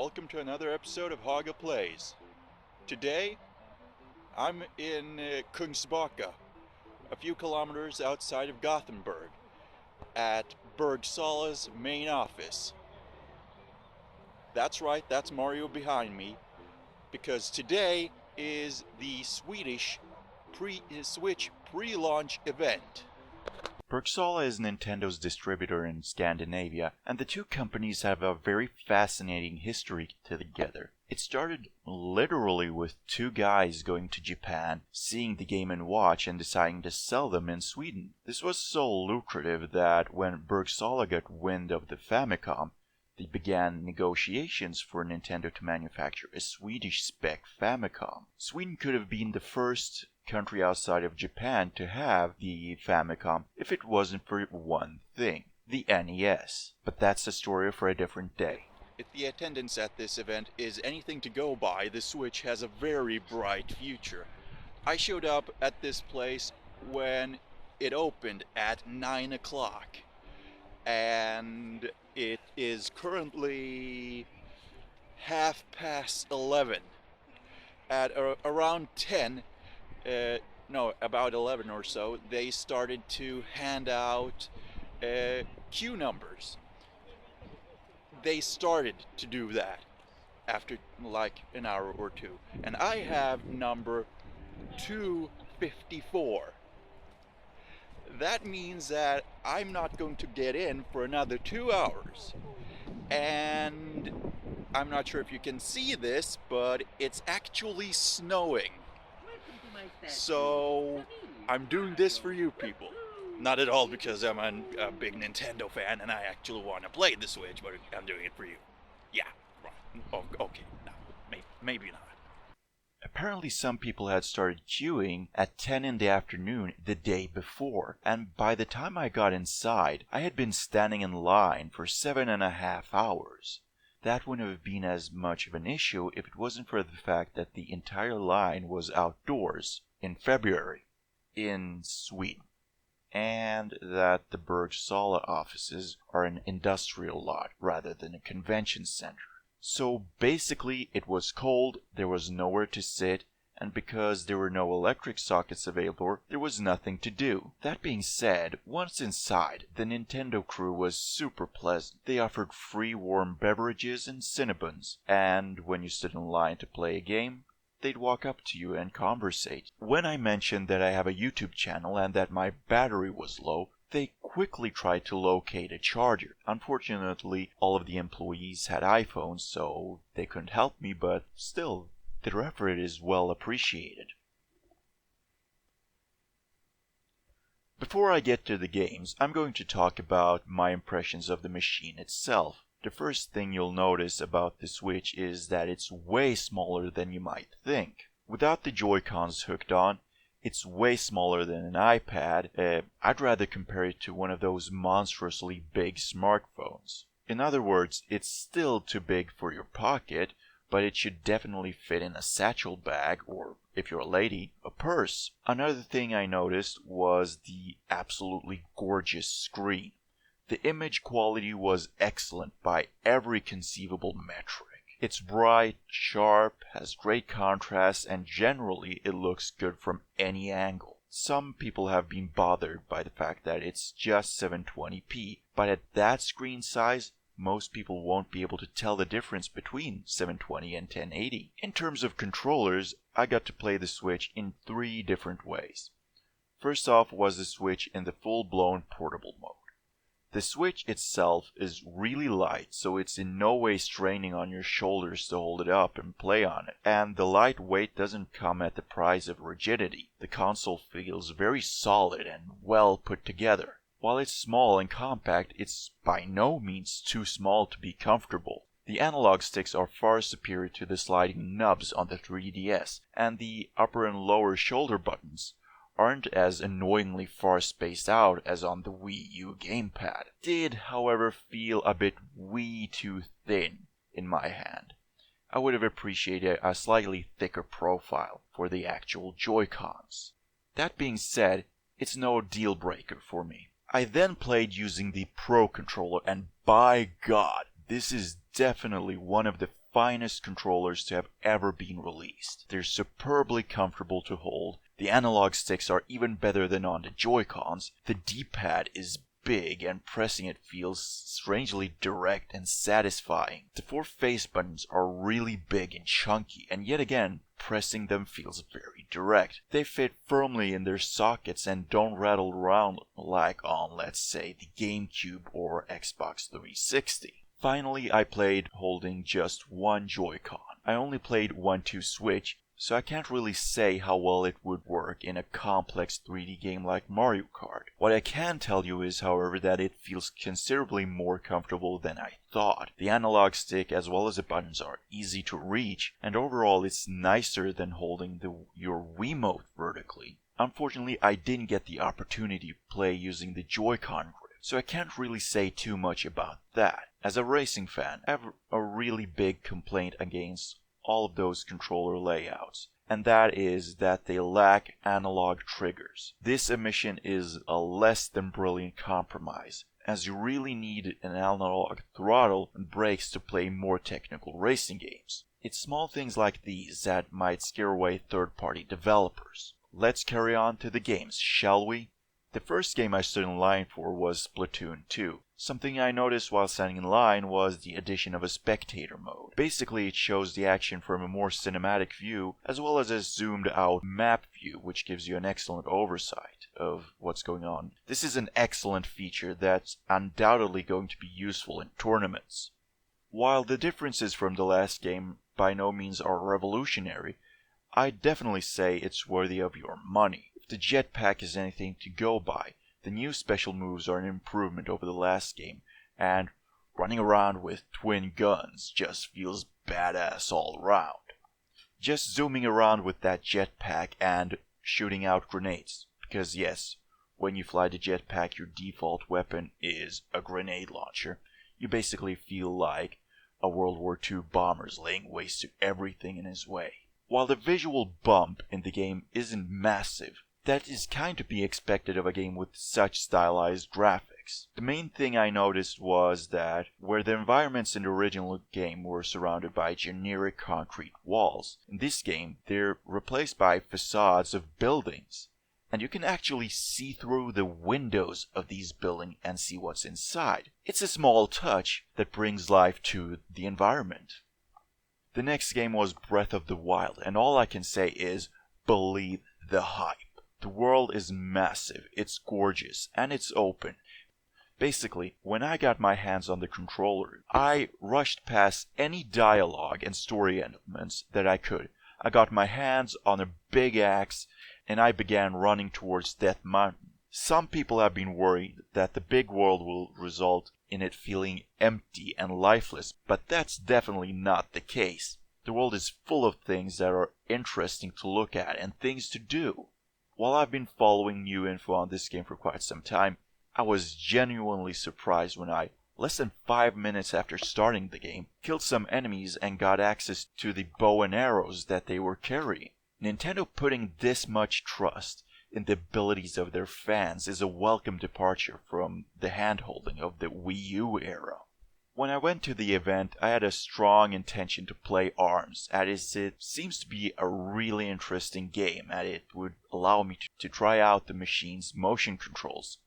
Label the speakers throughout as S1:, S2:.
S1: welcome to another episode of Haga Plays. Today, I'm in Kungsbacka, a few kilometers outside of Gothenburg, at Bergsala's main office. That's right, that's Mario behind me, because today is the Switch pre-launch event.
S2: Bergsala is Nintendo's distributor in Scandinavia, and the two companies have a very fascinating history together. It started literally with two guys going to Japan, seeing the Game & Watch, and deciding to sell them in Sweden. This was so lucrative that when Bergsala got wind of the Famicom, they began negotiations for Nintendo to manufacture a Swedish-spec Famicom. Sweden could have been the first country outside of Japan to have the Famicom if it wasn't for one thing, the NES. But that's a story for a different day.
S1: If the attendance at this event is anything to go by, the Switch has a very bright future. I showed up at this place when it opened at 9 o'clock, and it is currently 11:30. At around 10, about 11 or so, they started to hand out queue numbers. They started to do that after like an hour or two. And I have number 254. That means that I'm not going to get in for another 2 hours. And I'm not sure if you can see this, but it's actually snowing. So I'm doing this for you people. Not at all because I'm a big Nintendo fan and I actually want to play the Switch, but I'm doing it for you. Yeah, right. Oh, okay, no, maybe not.
S2: Apparently some people had started queuing at 10 in the afternoon the day before, and by the time I got inside, I had been standing in line for 7.5 hours. That wouldn't have been as much of an issue if it wasn't for the fact that the entire line was outdoors in February in Sweden, and that the Bergsala offices are an industrial lot rather than a convention center. So basically it was cold, there was nowhere to sit, and because there were no electric sockets available, there was nothing to do. That being said, once inside, the Nintendo crew was super pleasant. They offered free warm beverages and Cinnabons, and when you stood in line to play a game, they'd walk up to you and conversate. When I mentioned that I have a YouTube channel and that my battery was low, they quickly tried to locate a charger. Unfortunately, all of the employees had iPhones, so they couldn't help me, but still, their effort is well appreciated. Before I get to the games, I'm going to talk about my impressions of the machine itself. The first thing you'll notice about the Switch is that it's way smaller than you might think. Without the Joy-Cons hooked on, it's way smaller than an iPad. I'd rather compare it to one of those monstrously big smartphones. In other words, it's still too big for your pocket, but it should definitely fit in a satchel bag, or if you're a lady, a purse. Another thing I noticed was the absolutely gorgeous screen. The image quality was excellent by every conceivable metric. It's bright, sharp, has great contrast, and generally it looks good from any angle. Some people have been bothered by the fact that it's just 720p, but at that screen size, most people won't be able to tell the difference between 720 and 1080. In terms of controllers, I got to play the Switch in 3 different ways. First off was the Switch in the full-blown portable mode. The Switch itself is really light, so it's in no way straining on your shoulders to hold it up and play on it. And the light weight doesn't come at the price of rigidity. The console feels very solid and well put together. While it's small and compact, it's by no means too small to be comfortable. The analog sticks are far superior to the sliding nubs on the 3DS, and the upper and lower shoulder buttons aren't as annoyingly far spaced out as on the Wii U gamepad. Did, however, feel a bit too thin in my hand. I would have appreciated a slightly thicker profile for the actual Joy-Cons. That being said, it's no deal breaker for me. I then played using the Pro controller, and by God, this is definitely one of the finest controllers to have ever been released. They're superbly comfortable to hold. The analog sticks are even better than on the Joy-Cons. The D-pad is big and pressing it feels strangely direct and satisfying. The 4 face buttons are really big and chunky, and yet again, pressing them feels very direct. They fit firmly in their sockets and don't rattle around like on, let's say, the GameCube or Xbox 360. Finally, I played holding just one Joy-Con. I only played 1-2 Switch, so I can't really say how well it would work in a complex 3D game like Mario Kart. What I can tell you is, however, that it feels considerably more comfortable than I thought. The analog stick as well as the buttons are easy to reach, and overall it's nicer than holding your Wiimote vertically. Unfortunately, I didn't get the opportunity to play using the Joy-Con grip, so I can't really say too much about that. As a racing fan, I have a really big complaint against all of those controller layouts, and that is that they lack analog triggers. This omission is a less than brilliant compromise, as you really need an analog throttle and brakes to play more technical racing games. It's small things like these that might scare away third-party developers. Let's carry on to the games, shall we? The first game I stood in line for was Splatoon 2. Something I noticed while standing in line was the addition of a spectator mode. Basically, it shows the action from a more cinematic view, as well as a zoomed out map view, which gives you an excellent oversight of what's going on. This is an excellent feature that's undoubtedly going to be useful in tournaments. While the differences from the last game by no means are revolutionary, I'd definitely say it's worthy of your money. If the jetpack is anything to go by, the new special moves are an improvement over the last game, and running around with twin guns just feels badass all around. Just zooming around with that jetpack and shooting out grenades, because yes, when you fly the jetpack your default weapon is a grenade launcher. You basically feel like a World War II bomber's laying waste to everything in his way. While the visual bump in the game isn't massive, that is kind to be expected of a game with such stylized graphics. The main thing I noticed was that where the environments in the original game were surrounded by generic concrete walls, in this game they're replaced by facades of buildings. And you can actually see through the windows of these buildings and see what's inside. It's a small touch that brings life to the environment. The next game was Breath of the Wild, and all I can say is, believe the hype. The world is massive, it's gorgeous, and it's open. Basically, when I got my hands on the controller, I rushed past any dialogue and story elements that I could. I got my hands on a big axe, and I began running towards Death Mountain. Some people have been worried that the big world will result in it feeling empty and lifeless, but that's definitely not the case. The world is full of things that are interesting to look at and things to do. While I've been following new info on this game for quite some time, I was genuinely surprised when I, less than 5 minutes after starting the game, killed some enemies and got access to the bow and arrows that they were carrying. Nintendo putting this much trust in the abilities of their fans is a welcome departure from the hand-holding of the Wii U era. When I went to the event, I had a strong intention to play ARMS, as it seems to be a really interesting game, and it would allow me to try out the machine's motion controls.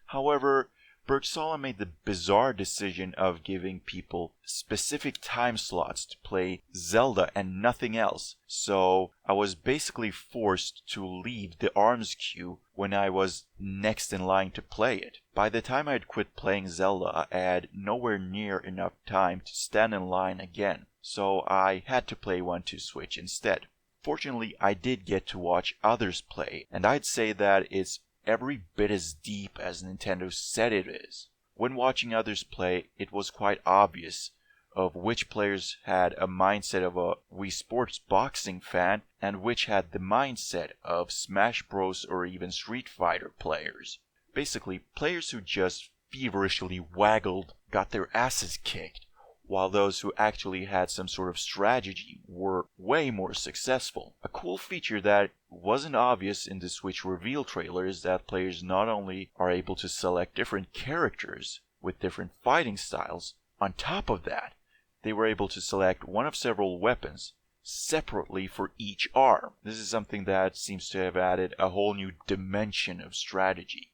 S2: However, Bergsala made the bizarre decision of giving people specific time slots to play Zelda and nothing else, so I was basically forced to leave the ARMS queue when I was next in line to play it. By the time I had quit playing Zelda, I had nowhere near enough time to stand in line again, so I had to play 1-2 Switch instead. Fortunately, I did get to watch others play, and I'd say that it's every bit as deep as Nintendo said it is. When watching others play, it was quite obvious of which players had a mindset of a Wii Sports boxing fan and which had the mindset of Smash Bros. Or even Street Fighter players. Basically, players who just feverishly waggled got their asses kicked, while those who actually had some sort of strategy were way more successful. A cool feature that wasn't obvious in the Switch reveal trailer is that players not only are able to select different characters with different fighting styles, on top of that, they were able to select one of several weapons separately for each arm. This is something that seems to have added a whole new dimension of strategy.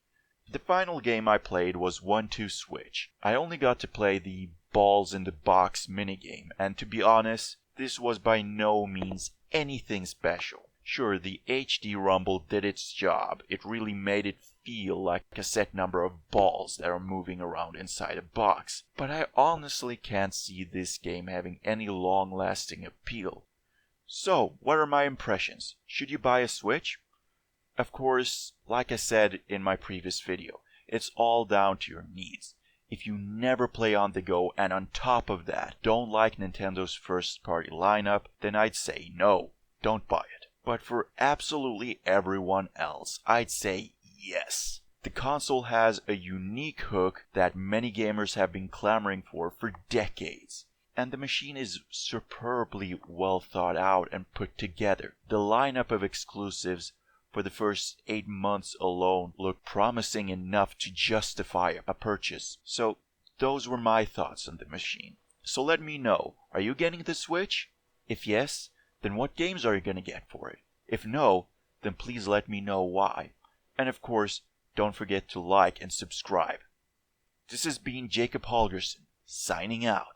S2: The final game I played was 1-2 Switch. I only got to play the balls in the box minigame, and to be honest, this was by no means anything special. Sure, the HD Rumble did its job. It really made it feel like a set number of balls that are moving around inside a box. But I honestly can't see this game having any long-lasting appeal. So, what are my impressions? Should you buy a Switch? Of course, like I said in my previous video, it's all down to your needs. If you never play on the go and on top of that don't like Nintendo's first-party lineup, then I'd say no, don't buy it. But for absolutely everyone else, I'd say yes. The console has a unique hook that many gamers have been clamoring for decades. And the machine is superbly well thought out and put together. The lineup of exclusives for the first 8 months alone looked promising enough to justify a purchase. So those were my thoughts on the machine. So let me know, are you getting the Switch? If yes, then what games are you going to get for it? If no, then please let me know why. And of course, don't forget to like and subscribe. This has been Jacob Holgerson, signing out.